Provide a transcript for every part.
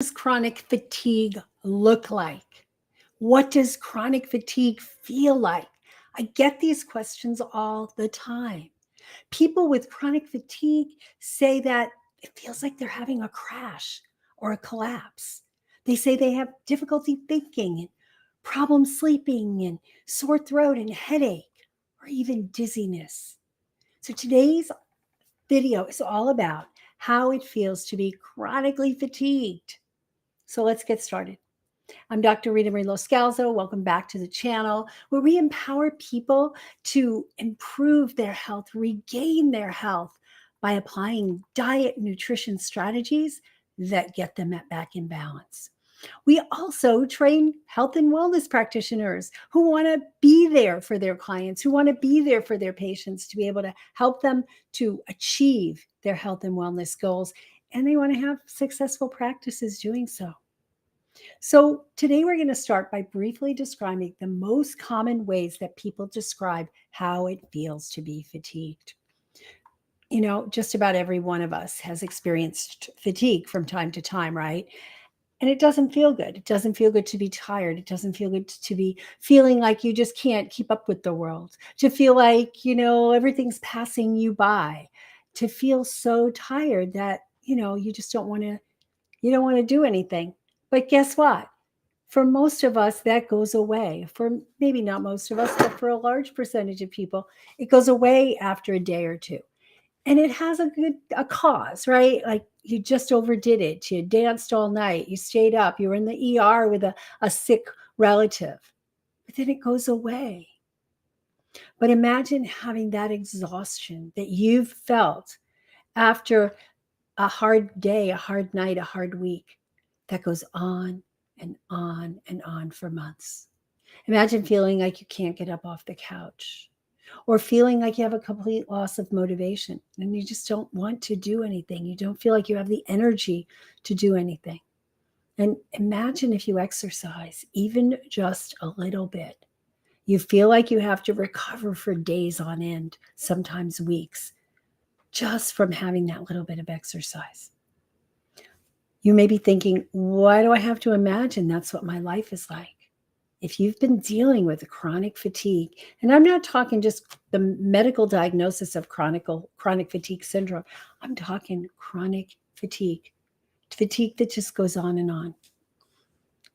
Does chronic fatigue look like? What does chronic fatigue feel like? I get these questions all the time. People with chronic fatigue say that it feels like they're having a crash or a collapse. They say they have difficulty thinking and problem sleeping and sore throat and headache or even dizziness. So today's video is all about how it feels to be chronically fatigued. So let's get started. I'm Dr. Rita Marie Loscalzo. Welcome back to the channel where we empower people to improve their health, regain their health by applying diet and nutrition strategies that get them back in balance. We also train health and wellness practitioners who want to be there for their clients, who want to be there for their patients to be able to help them to achieve their health and wellness goals. And they want to have successful practices doing so. So, today we're going to start by briefly describing the most common ways that people describe how it feels to be fatigued. You know, just about every one of us has experienced fatigue from time to time, right? And it doesn't feel good. It doesn't feel good to be tired. It doesn't feel good to be feeling like you just can't keep up with the world, to feel like, everything's passing you by, to feel so tired that, you just you don't want to do anything. But guess what? For most of us, that goes away. For maybe not most of us, but for a large percentage of people, it goes away after a day or two. And it has a cause, right? Like you just overdid it. You danced all night. You stayed up. You were in the ER with a sick relative. But then it goes away. But imagine having that exhaustion that you've felt after a hard day, a hard night, a hard week that goes on and on and on for months. Imagine feeling like you can't get up off the couch or feeling like you have a complete loss of motivation and you just don't want to do anything. You don't feel like you have the energy to do anything. And imagine if you exercise even just a little bit. You feel like you have to recover for days on end, sometimes weeks, just from having that little bit of exercise. You may be thinking, why do I have to imagine that's what my life is like? If you've been dealing with chronic fatigue, and I'm not talking just the medical diagnosis of chronic fatigue syndrome, I'm talking chronic fatigue that just goes on and on.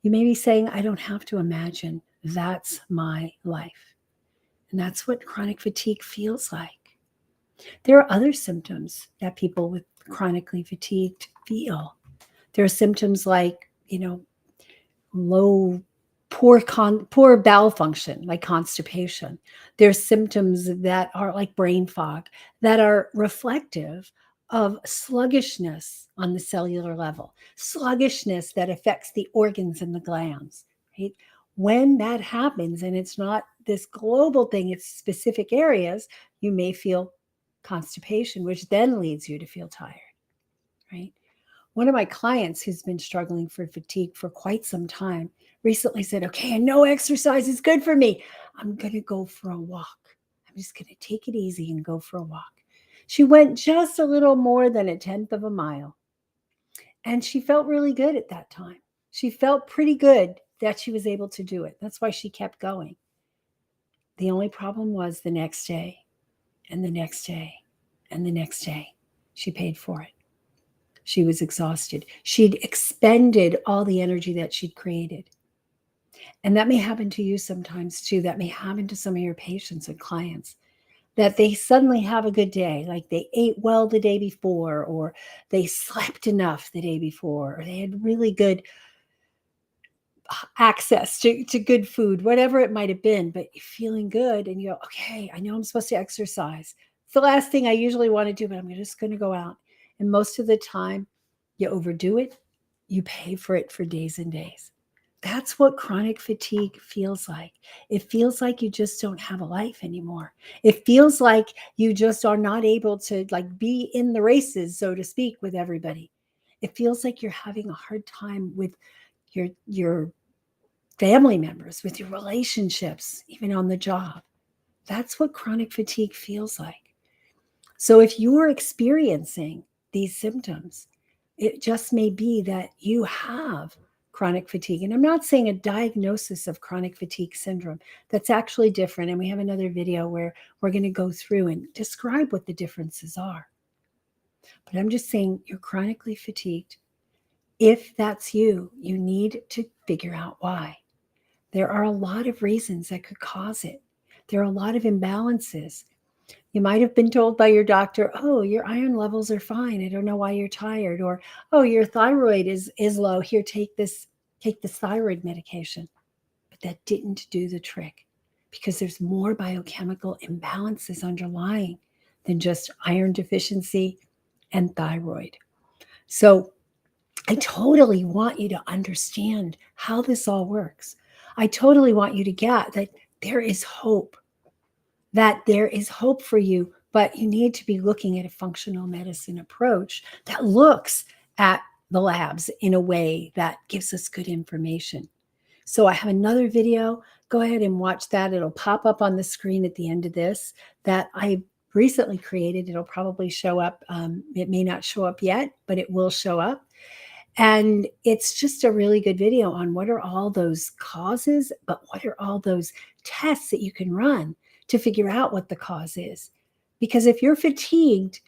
You may be saying, I don't have to imagine, that's my life. And that's what chronic fatigue feels like. There are other symptoms that people with chronically fatigued feel. There are symptoms like, poor bowel function, like constipation. There's symptoms that are like brain fog, that are reflective of sluggishness on the cellular level, sluggishness that affects the organs and the glands, right? When that happens, and it's not this global thing, it's specific areas, you may feel constipation, which then leads you to feel tired, right? One of my clients who's been struggling for fatigue for quite some time recently said, okay, I know exercise is good for me. I'm going to go for a walk. I'm just going to take it easy and go for a walk. She went just a little more than 1/10 of a mile. And she felt really good at that time. She felt pretty good that she was able to do it. That's why she kept going. The only problem was the next day and the next day and the next day. She paid for it. She was exhausted. She'd expended all the energy that she'd created. And that may happen to you sometimes too. That may happen to some of your patients and clients, that they suddenly have a good day, like they ate well the day before, or they slept enough the day before, or they had really good access to good food, whatever it might have been, but you're feeling good and you go, okay, I know I'm supposed to exercise. It's the last thing I usually want to do, but I'm just going to go out. And most of the time, you overdo it, you pay for it for days and days. That's what chronic fatigue feels like. It feels like you just don't have a life anymore. It feels like you just are not able to be in the races, so to speak, with everybody. It feels like you're having a hard time with your family members, with your relationships, even on the job. That's what chronic fatigue feels like. So if you're experiencing these symptoms, It just may be that you have chronic fatigue. And I'm not saying a diagnosis of chronic fatigue syndrome. That's actually different. And we have another video where we're going to go through and describe what the differences are. But I'm just saying you're chronically fatigued. If that's you, you need to figure out why. There are a lot of reasons that could cause it. There are a lot of imbalances. You might have been told by your doctor, oh, your iron levels are fine. I don't know why you're tired. Or, oh, your thyroid is low. Here, take this thyroid medication. But that didn't do the trick because there's more biochemical imbalances underlying than just iron deficiency and thyroid. So I totally want you to understand how this all works. I totally want you to get that there is hope, for you, but you need to be looking at a functional medicine approach that looks at the labs in a way that gives us good information. So I have another video. Go ahead and watch that. It'll pop up on the screen at the end of this that I recently created. It'll probably show up. It may not show up yet, but it will show up. And it's just a really good video on what are all those causes, but what are all those tests that you can run to figure out what the cause is. Because if you're fatigued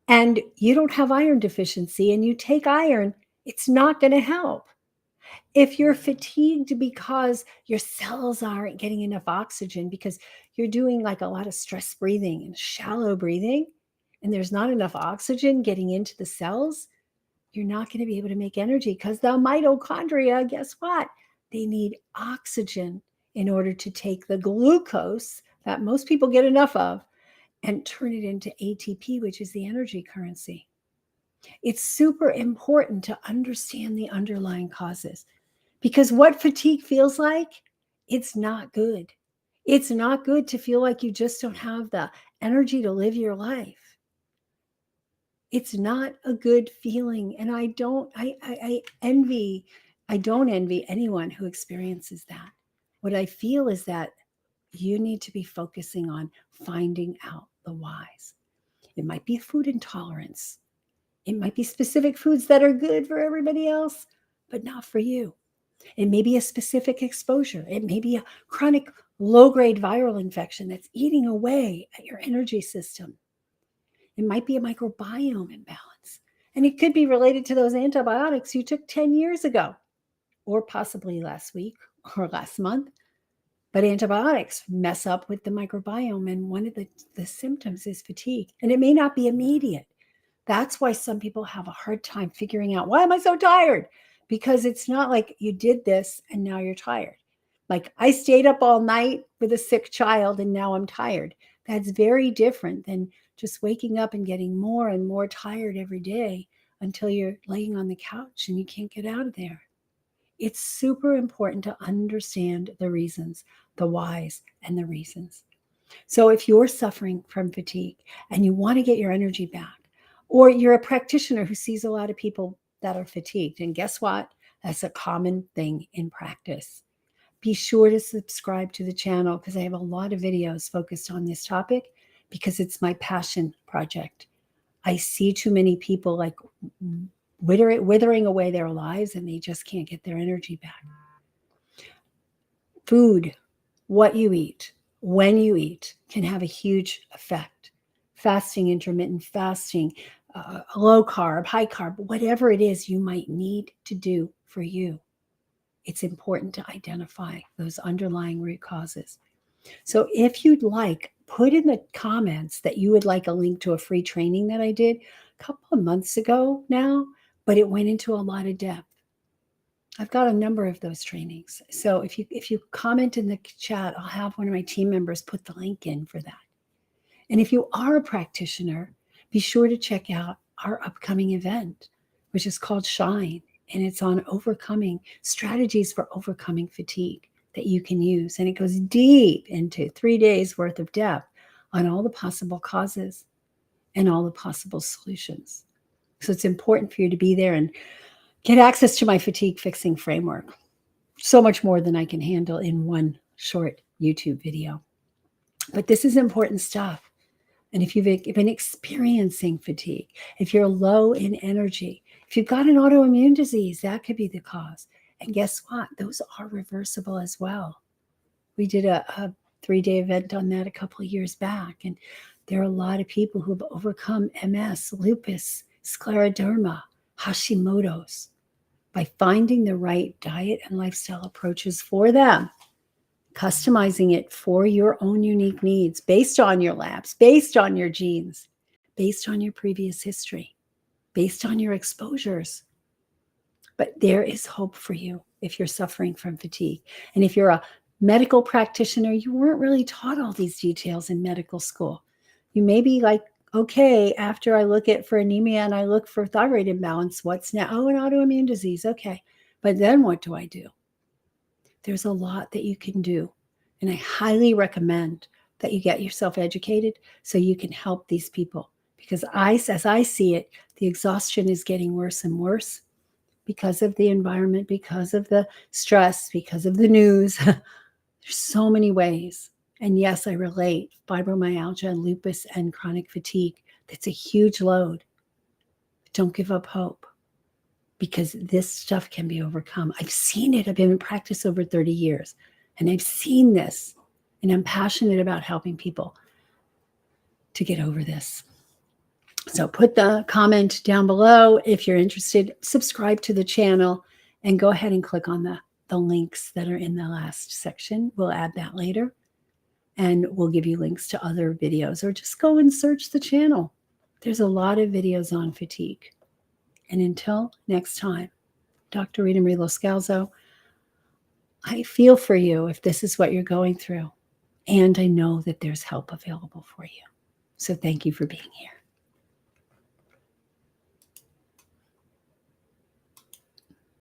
and you don't have iron deficiency and you take iron, it's not going to help. If you're fatigued because your cells aren't getting enough oxygen because you're doing like a lot of stress breathing and shallow breathing, and there's not enough oxygen getting into the cells, you're not going to be able to make energy because the mitochondria, guess what? They need oxygen in order to take the glucose that most people get enough of and turn it into ATP, which is the energy currency. It's super important to understand the underlying causes because what fatigue feels like, it's not good. It's not good to feel like you just don't have the energy to live your life. It's not a good feeling. And I don't envy anyone who experiences that. What I feel is that you need to be focusing on finding out the whys. It might be food intolerance. It might be specific foods that are good for everybody else, but not for you. It may be a specific exposure. It may be a chronic low-grade viral infection that's eating away at your energy system. It might be a microbiome imbalance. And it could be related to those antibiotics you took 10 years ago, or possibly last week or last month. But antibiotics mess up with the microbiome. And one of the symptoms is fatigue. And it may not be immediate. That's why some people have a hard time figuring out, why am I so tired? Because it's not like you did this and now you're tired. Like I stayed up all night with a sick child and now I'm tired. That's very different than just waking up and getting more and more tired every day until you're laying on the couch and you can't get out of there. It's super important to understand the reasons, the whys, and the reasons. So if you're suffering from fatigue and you want to get your energy back, or you're a practitioner who sees a lot of people that are fatigued, and guess what? That's a common thing in practice. Be sure to subscribe to the channel because I have a lot of videos focused on this topic because it's my passion project. I see too many people like withering away their lives and they just can't get their energy back. Food, what you eat, when you eat can have a huge effect. Fasting, intermittent fasting, low carb, high carb, whatever it is you might need to do for you. It's important to identify those underlying root causes. So if you'd like, put in the comments that you would like a link to a free training that I did a couple of months ago now, but it went into a lot of depth. I've got a number of those trainings. So if you comment in the chat, I'll have one of my team members put the link in for that. And if you are a practitioner, be sure to check out our upcoming event, which is called Shine. And it's on overcoming strategies for overcoming fatigue that you can use. And it goes deep into 3 days worth of depth on all the possible causes and all the possible solutions. So it's important for you to be there and get access to my fatigue fixing framework. So much more than I can handle in one short YouTube video. But this is important stuff. And if you've been experiencing fatigue, if you're low in energy, If you've got an autoimmune disease, that could be the cause. And guess what? Those are reversible as well. We did a 3-day event on that a couple of years back, and there are a lot of people who have overcome MS, lupus, scleroderma, Hashimoto's by finding the right diet and lifestyle approaches for them, customizing it for your own unique needs based on your labs, based on your genes, based on your previous history, based on your exposures. But there is hope for you if you're suffering from fatigue. And if you're a medical practitioner, you weren't really taught all these details in medical school. You may be like, okay, after I look at for anemia and I look for thyroid imbalance, what's now? Oh, an autoimmune disease. Okay. But then what do I do? There's a lot that you can do. And I highly recommend that you get yourself educated so you can help these people. Because as I see it, the exhaustion is getting worse and worse because of the environment, because of the stress, because of the news. There's so many ways. And yes, I relate fibromyalgia and lupus and chronic fatigue. That's a huge load. Don't give up hope because this stuff can be overcome. I've seen it. I've been in practice over 30 years and I've seen this, and I'm passionate about helping people to get over this. So put the comment down below if you're interested. Subscribe to the channel and go ahead and click on the links that are in the last section. We'll add that later, and we'll give you links to other videos, or just go and search the channel. There's a lot of videos on fatigue. And until next time, Dr. Rita Marie Loscalzo, I feel for you if this is what you're going through. And I know that there's help available for you. So thank you for being here.